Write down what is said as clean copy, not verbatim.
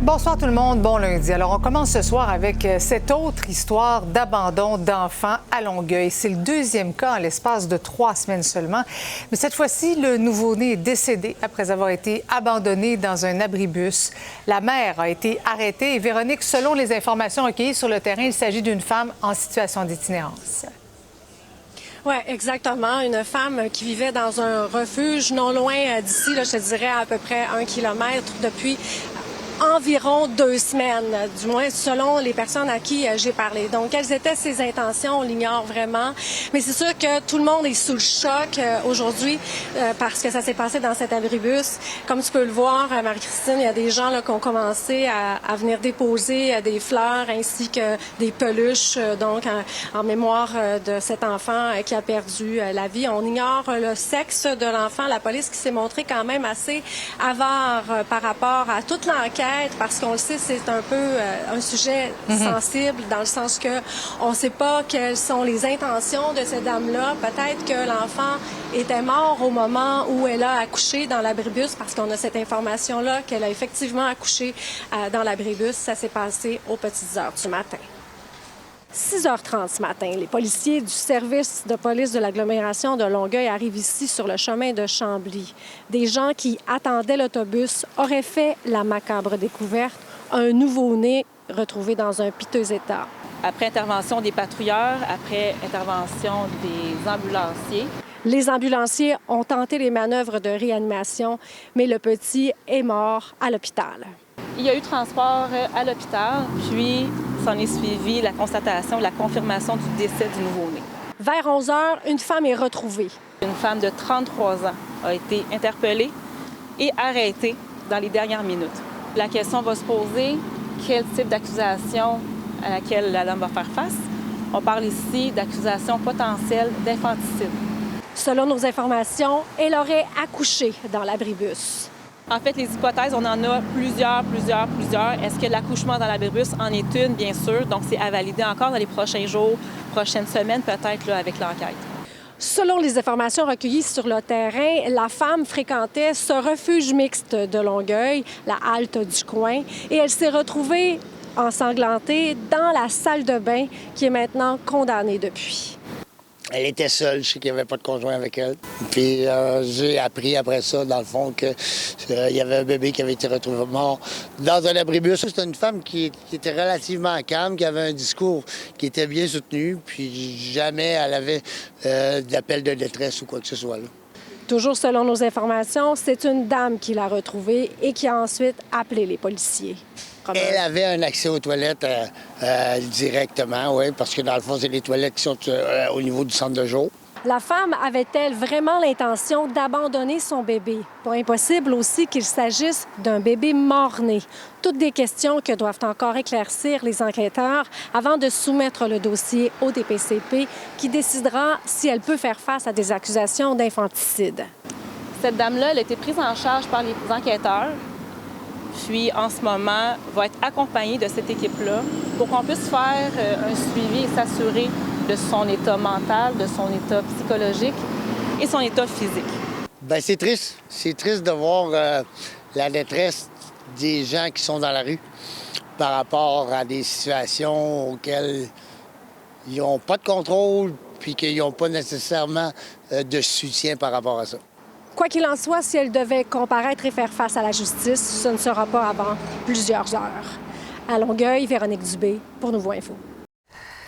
Bonsoir tout le monde, bon lundi. Alors on commence ce soir avec cette autre histoire d'abandon d'enfants à Longueuil. C'est le deuxième cas en l'espace de 3 semaines seulement. Mais cette fois-ci, le nouveau-né est décédé après avoir été abandonné dans un abribus. La mère a été arrêtée et Véronique, selon les informations recueillies sur le terrain, il s'agit d'une femme en situation d'itinérance. Oui, exactement. Une femme qui vivait dans un refuge non loin d'ici, je te dirais à peu près 1 kilomètre depuis environ 2 semaines, du moins selon les personnes à qui j'ai parlé. Donc, quelles étaient ses intentions, on l'ignore vraiment. Mais c'est sûr que tout le monde est sous le choc aujourd'hui parce que ça s'est passé dans cet abribus. Comme tu peux le voir, Marie-Christine, il y a des gens là, qui ont commencé à venir déposer des fleurs ainsi que des peluches, donc en mémoire de cet enfant qui a perdu la vie. On ignore le sexe de l'enfant. La police qui s'est montrée quand même assez avare par rapport à toute l'enquête, parce qu'on le sait, c'est un peu un sujet sensible dans le sens que on ne sait pas quelles sont les intentions de cette dame-là. Peut-être que l'enfant était mort au moment où elle a accouché dans l'abribus, parce qu'on a cette information-là qu'elle a effectivement accouché dans l'abribus. Ça s'est passé aux petites heures du matin. 6h30 ce matin, les policiers du service de police de l'agglomération de Longueuil arrivent ici sur le chemin de Chambly. Des gens qui attendaient l'autobus auraient fait la macabre découverte, un nouveau-né retrouvé dans un piteux état. Après intervention des patrouilleurs, après intervention des ambulanciers. Les ambulanciers ont tenté les manœuvres de réanimation, mais le petit est mort à l'hôpital. Il y a eu transport à l'hôpital, puis s'en est suivi la constatation, la confirmation du décès du nouveau-né. Vers 11h, une femme est retrouvée. Une femme de 33 ans a été interpellée et arrêtée dans les dernières minutes. La question va se poser, quel type d'accusation à laquelle la dame va faire face? On parle ici d'accusation potentielle d'infanticide. Selon nos informations, elle aurait accouché dans l'abribus. En fait, les hypothèses, on en a plusieurs. Est-ce que l'accouchement dans l'abribus en est une, bien sûr? Donc, c'est à valider encore dans les prochains jours, prochaines semaines, peut-être, là, avec l'enquête. Selon les informations recueillies sur le terrain, la femme fréquentait ce refuge mixte de Longueuil, la halte du coin, et elle s'est retrouvée ensanglantée dans la salle de bain qui est maintenant condamnée depuis. Elle était seule, je sais qu'il n'y avait pas de conjoint avec elle. Puis j'ai appris après ça, dans le fond, qu'il y avait un bébé qui avait été retrouvé mort dans un abribus. C'était une femme qui était relativement calme, qui avait un discours qui était bien soutenu, puis jamais elle avait d'appel de détresse ou quoi que ce soit, là. Toujours selon nos informations, c'est une dame qui l'a retrouvée et qui a ensuite appelé les policiers. Elle avait un accès aux toilettes directement, oui, parce que dans le fond, c'est les toilettes qui sont au niveau du centre de jour. La femme avait-elle vraiment l'intention d'abandonner son bébé? Pas impossible aussi qu'il s'agisse d'un bébé mort-né. Toutes des questions que doivent encore éclaircir les enquêteurs avant de soumettre le dossier au DPCP qui décidera si elle peut faire face à des accusations d'infanticide. Cette dame-là, elle a été prise en charge par les enquêteurs, puis en ce moment, va être accompagnée de cette équipe-là pour qu'on puisse faire un suivi et s'assurer de son état mental, de son état psychologique et son état physique. Bien, c'est triste. C'est triste de voir la détresse des gens qui sont dans la rue par rapport à des situations auxquelles ils n'ont pas de contrôle puis qu'ils n'ont pas nécessairement de soutien par rapport à ça. Quoi qu'il en soit, si elle devait comparaître et faire face à la justice, ce ne sera pas avant plusieurs heures. À Longueuil, Véronique Dubé pour Nouveau Info.